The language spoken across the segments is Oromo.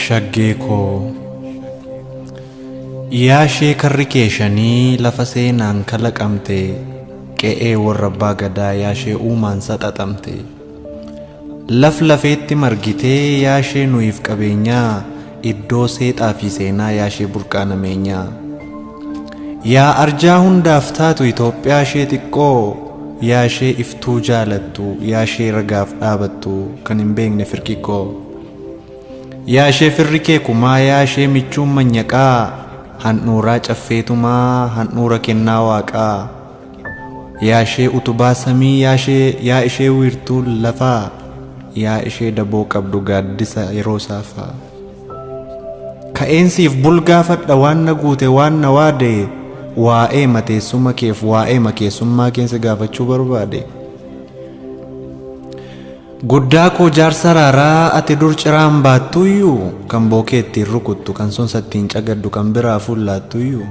shaggee koo yaa ishee karri kee shanii lafa seenaan kalaqamte qe'ee warra abbaa gadaa yaa ishee uumaan saxaxamte laf lafeetti margitee yaa ishee nuyiif qabeenyaa iddoo seexaa fi seenaa yaa ishee burqaa nameenyaa yaa arjaa hundaaf taatu Itoophiyaa ishee xiqqoo yaa ishee iftuu jaalattu yaa ishee ragaaf dhaabattu kan hin beekne firqiqqoo yaa ishee firri kee kumaa yaa ishee michuun manyaqaa handhuuraa caffeetumaa handhuura kennaa waaqaa yaa ishee utubaa samii yaa ishee wiirtuu lafaa yaa ishee daboo qabdu gaaddisa yeroo saafaa ka'eensiif bulgaafadha waan na guute waan na waade waa'ee mateessuma keef waa'ee makeessummaa keensa gaafachuu barbaade guddaa koo jaarsa raaraa ati dur ciraan baattuyyuu kan bookee ittiin rukuttu kan sonsa ittiin cagaddu kan biraa fuullaattuyyuu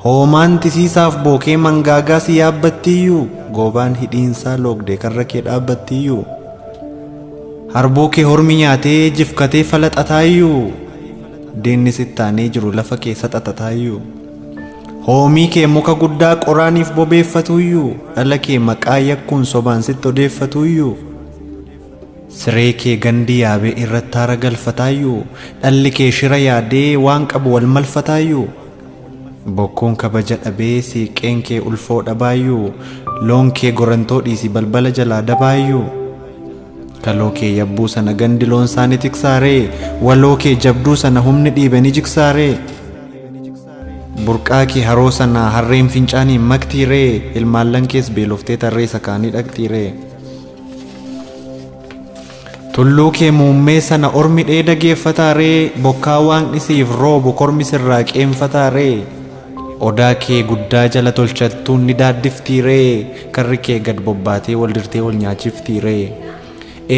hoomaan tisiisaaf bookee mangaagaa si yaabbattiyyuu goobaan hidhiinsaa loogdee karra kee dhaabbattiyyuu harboo kee hormi nyaatee jifkatee falaxataayyuu deenni sittaanee jiru lafa keessa xaxataayyuu hoomii kee muka guddaa qoraaniif bobeeffatuyyuu dhala kee maqaa yakkuun sobaan sitti odeeffatuyyuu siree kee gandi yaabee irratti haara galfataayyuu dhalli kee shira yaadee waan qabu wal malfataayyuu bokkuun kabaja dhabee siiqeen kee ulfoo dhabaayyuu loon kee gorantoo dhiisi balbala jalaa dabaayyuu kaloo kee yabbuu sana gandi loon saani tiksaaree waloo kee jabduu sana humni dhiibe ni jiksaaree burqaa kee haroo sana harreen fincaaniin maktiiree ilmaallan kees beeloftee tarree sakaanii dhaqxiiree tulluu kee muummee sana ormi dheeda geeffataaree bokkaa waan dhisiif roobu kormi sirraa qeenfataaree odaa kee guddaa jala tolchattuun ni daaddiftiiree karri kee gad bobbaatee wal dirtee wal nyaachiftiiree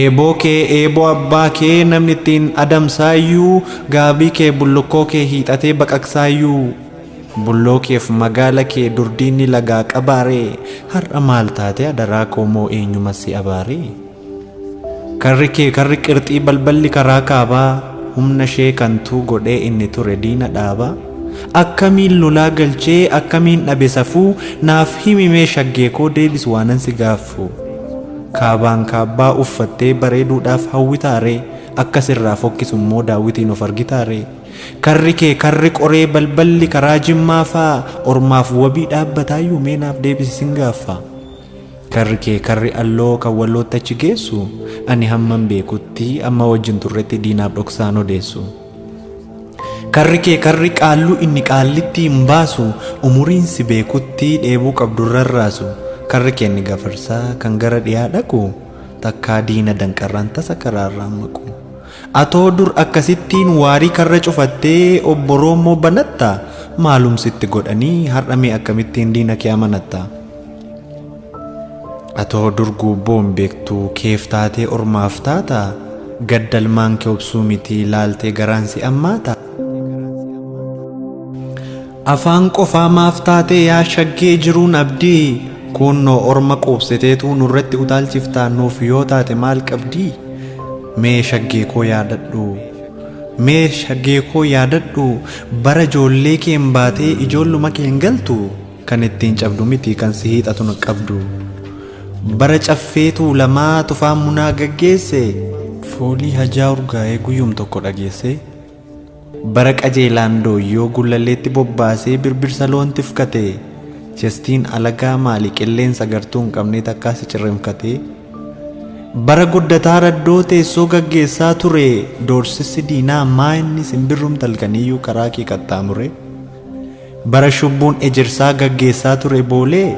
eeboo kee eeboo abbaa kee namni ittiin adamsaayyuu gaabii kee bullukkoo kee hiixatee baqaqsaayyuu bulloo keef magaala kee durdiinni lagaa qabaaree har'a maal taate adaraa koomoo eenyuma si abaaree karri kee karri qirxii balballi karaa kaabaa humna ishee kantuu godhee inni ture diina dhaabaa akkamiin lolaa galchee akkamiin dhabe safuu naaf himimee shaggee koo deebis waanan si gaaffu kaabaan kaabbaa uffattee bareeduudhaaf hawwitaaree akkasirraa fokkisummoo daawwitiin of argitaaree karri kee karri qoree balballi karaa jimmaafaa ormaaf wabii dhaabbataayyuu meenaaf deebisi sin gaaffa karri kee karri alloo kan wallootti achi geessu ani hamman beekutti amma wajjin turretti diinaaf dhoksaan odeessu karri kee karri qaalluu inni qaallitti hin baasu umuriin si beekutti dheebuu qabdu rarraasu karri kee inni gafarsaa kan gara dhiyaa dhaqu takkaa diina danqarraan tasa karaarraan maqu atoo dur akkasittiin waarii karra cufattee obboroomoo banatta maalumsitti godhanii har'amee akkamittiin diina kee amanatta atoo dur guubboon beektu keef taatee ormaaf taata gaddalmaan kee obsuu miti laaltee garaan si ammaata afaan qofaa maaf taatee yaa shaggee jiruun abdii kunnoo orma qoobsiteetu nurratti utaalchiftaa nuuf yoo taate maal qabdii mee shaggee koo yaadadhu bara ijoollee kee hin baatee ijoolluma kee hin galtu kan ittiin cabdu miti kan si hiixatu na qabdu bara caffeetu lamaa tufaan munaa gaggeesse foolii hajaa urgaa'ee guyyum tokko dhageesse bara qajeelaan dooyyoo gullalleetti bobbaasee birbirsa loon tifkate chestiin alagaa maali qilleensa gartuu hin qabne takkaasi cirreemkate bara guddataa raddoo teessoo gaggeessaa ture doorsisi diinaa maa inni simbirrum talkaniyyuu karaa kee qaxxaamure bara shubbuun ejirsaa gaggeessaa ture boolee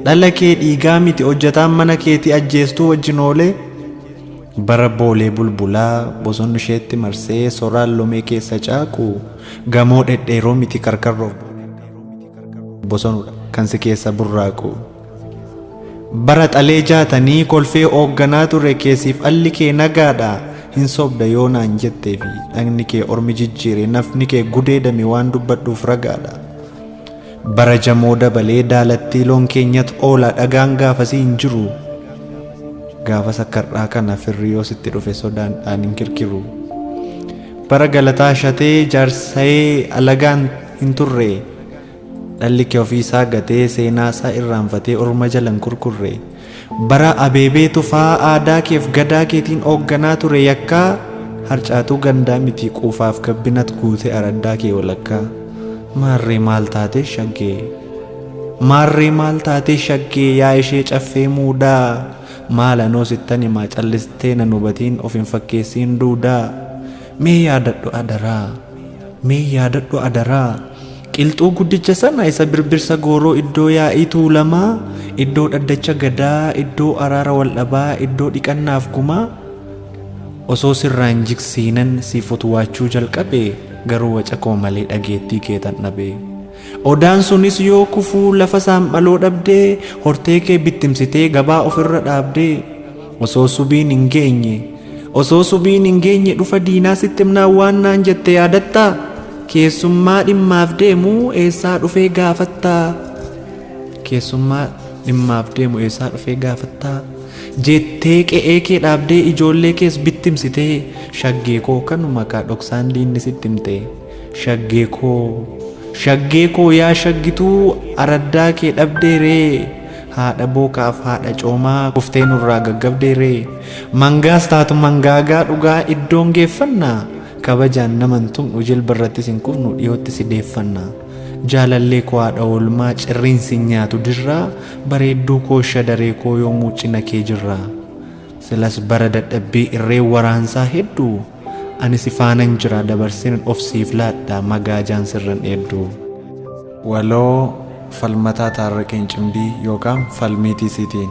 dhala kee dhiigaa miti hojjataan mana keetii ajjeestuu wajjin oolee bara boolee bulbulaa bosonni isheetti marsee soraan lomee keessa caaqu gamoo dhedheeroo miti karkarroo bosonudha kan si keessa burraaqu bara xalee jaatanii kolfee hoogganaa ture keessiif alli kee nagaadha hin sobda yoo naan jettee fi dhagni kee ormi jijjiire nafni kee gudeedame waan dubbadhuuf ragaadha bara jamoo dabalee daalattii loon keenyatti oola dhagaan gaafasii hin jiru gaafa sakkarraa kana firri yoo sitti dhufe sodaadhaan hin kirkiru. Bara galataa shatee jaarsa'ee alagaan hin turre dhalli kee ofiisaa gatee seenaasaa irraanfatee orma jalan kurkurre. Bara abeebee tufaa aadaa keef gadaa keetiin hoogganaa ture yakkaa harcaatuu gandaa miti quufaaf gabbinat guute araddaa kee walakkaa. Maarree maal taate shaggee, maarree maal taate shaggee yaa ishee caffee muudaa. Maalanoo sittan himaa callistee nan hubatiin of hin fakkeessiin duudaa. Mee yaadadhu adaraa, mee yaadadhu adaraa. Qilxuu guddicha sana isa birbirsa gooroo iddoo yaa'ii tuulamaa, iddoo dhaddacha gadaa, iddoo araara waldhabaa, iddoo dhiqannaaf gumaa. Osoo sirraan jiksiinan siif utuwaachuu jalqabe garuu waca koo malee dhageettii kee tan dhabe. Odaan sunis yoo kufuu lafa saambaloo dhabdee hortee kee bittimsitee gabaa ofirra dhaabdee. Osoo subiin hin geenye, osoo subiin hin geenye dhufa diinaa sitti himnaa waan naan jette yaadattaa. Keessummaa dhimmaaf deemu eessaa dhufee gaafattaa. Keessummaa dhimmaaf deemu eessaa dhufee gaafattaa. Jettee qe'ee kee dhaabdee ijoollee kees bittimsitee. Shaggee koo kanuma kaa dhoksaan diinni sitti himte. Shaggee koo, shaggee koo yaa shaggituu araddaa kee dhabdee ree. Haadha bookaaf haadha coomaa kuftee nurraa gaggabdee ree. Mangaas taatu mangaagaa dhugaa iddoon geeffannaa. Kabajaan naman tumnu jilba irrattis hin kufnu dhiyootti si deeffannaa. Jaalallee koo haadha oolmaa cirriinsi nyaatu dirraa. Bareedduu koo shadaree koo yoomuu cina kee jirraa. Silas bara dadhabbii irree waraansaa hedduu. Ani si faanan jira dabarsin of siif laadhaa magaajaan sirran hedduu. Waloo falmataa taarraqeen cimdii yookaan falmiitii siitiin.